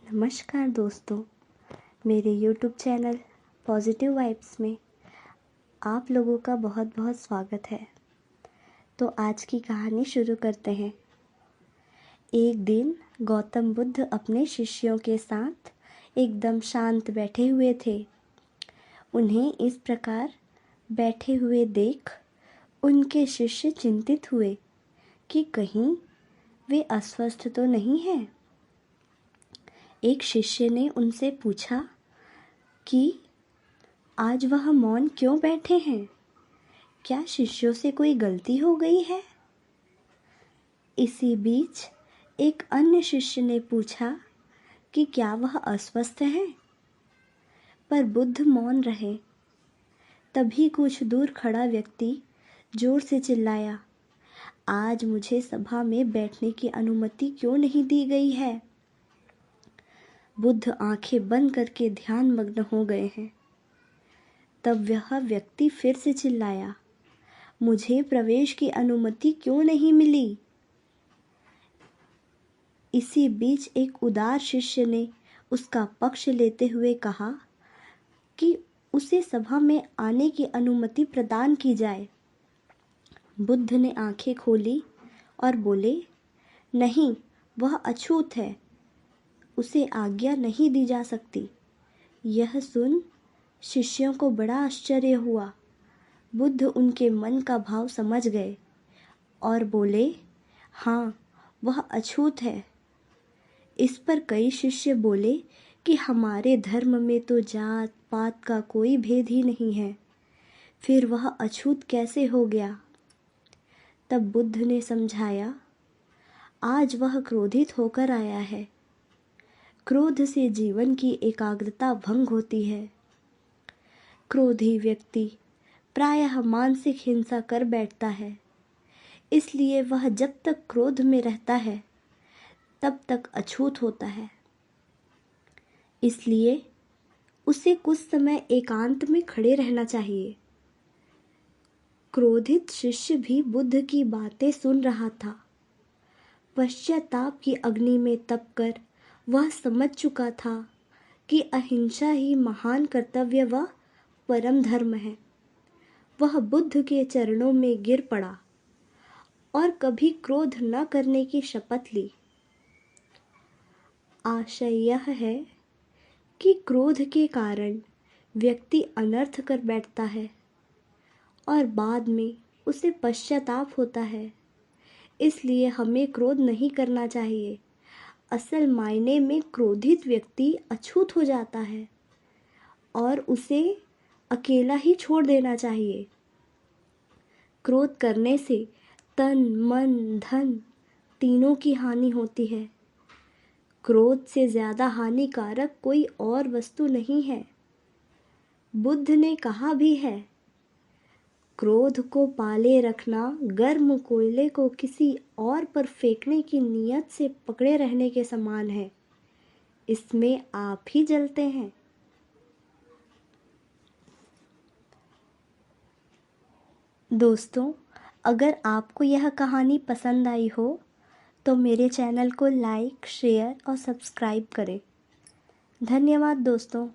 नमस्कार दोस्तों, मेरे YouTube चैनल पॉजिटिव वाइब्स में आप लोगों का बहुत बहुत स्वागत है। तो आज की कहानी शुरू करते हैं। एक दिन गौतम बुद्ध अपने शिष्यों के साथ एकदम शांत बैठे हुए थे। उन्हें इस प्रकार बैठे हुए देख उनके शिष्य चिंतित हुए कि कहीं वे अस्वस्थ तो नहीं हैं। एक शिष्य ने उनसे पूछा कि आज वह मौन क्यों बैठे हैं? क्या शिष्यों से कोई गलती हो गई है? इसी बीच एक अन्य शिष्य ने पूछा कि क्या वह अस्वस्थ हैं? पर बुद्ध मौन रहे। तभी कुछ दूर खड़ा व्यक्ति जोर से चिल्लाया, आज मुझे सभा में बैठने की अनुमति क्यों नहीं दी गई है? बुद्ध आंखें बंद करके ध्यान मग्न हो गए हैं। तब वह व्यक्ति फिर से चिल्लाया, मुझे प्रवेश की अनुमति क्यों नहीं मिली? इसी बीच एक उदार शिष्य ने उसका पक्ष लेते हुए कहा कि उसे सभा में आने की अनुमति प्रदान की जाए। बुद्ध ने आंखें खोली और बोले, नहीं, वह अछूत है, उसे आज्ञा नहीं दी जा सकती। यह सुन शिष्यों को बड़ा आश्चर्य हुआ। बुद्ध उनके मन का भाव समझ गए और बोले, हाँ, वह अछूत है। इस पर कई शिष्य बोले कि हमारे धर्म में तो जात पात का कोई भेद ही नहीं है, फिर वह अछूत कैसे हो गया? तब बुद्ध ने समझाया, आज वह क्रोधित होकर आया है। क्रोध से जीवन की एकाग्रता भंग होती है। क्रोधी व्यक्ति प्रायः मानसिक हिंसा कर बैठता है, इसलिए वह जब तक क्रोध में रहता है तब तक अछूत होता है। इसलिए उसे कुछ समय एकांत में खड़े रहना चाहिए। क्रोधित शिष्य भी बुद्ध की बातें सुन रहा था। पश्चाताप की अग्नि में तपकर वह समझ चुका था कि अहिंसा ही महान कर्तव्य व परम धर्म है। वह बुद्ध के चरणों में गिर पड़ा और कभी क्रोध न करने की शपथ ली। आशय यह है कि क्रोध के कारण व्यक्ति अनर्थ कर बैठता है और बाद में उसे पश्चाताप होता है। इसलिए हमें क्रोध नहीं करना चाहिए। असल मायने में क्रोधित व्यक्ति अछूत हो जाता है और उसे अकेला ही छोड़ देना चाहिए। क्रोध करने से तन, मन, धन तीनों की हानि होती है। क्रोध से ज़्यादा हानिकारक कोई और वस्तु नहीं है। बुद्ध ने कहा भी है, क्रोध को पाले रखना गर्म कोयले को किसी और पर फेंकने की नीयत से पकड़े रहने के समान है। इसमें आप ही जलते हैं। दोस्तों, अगर आपको यह कहानी पसंद आई हो तो मेरे चैनल को लाइक, शेयर और सब्सक्राइब करें। धन्यवाद दोस्तों।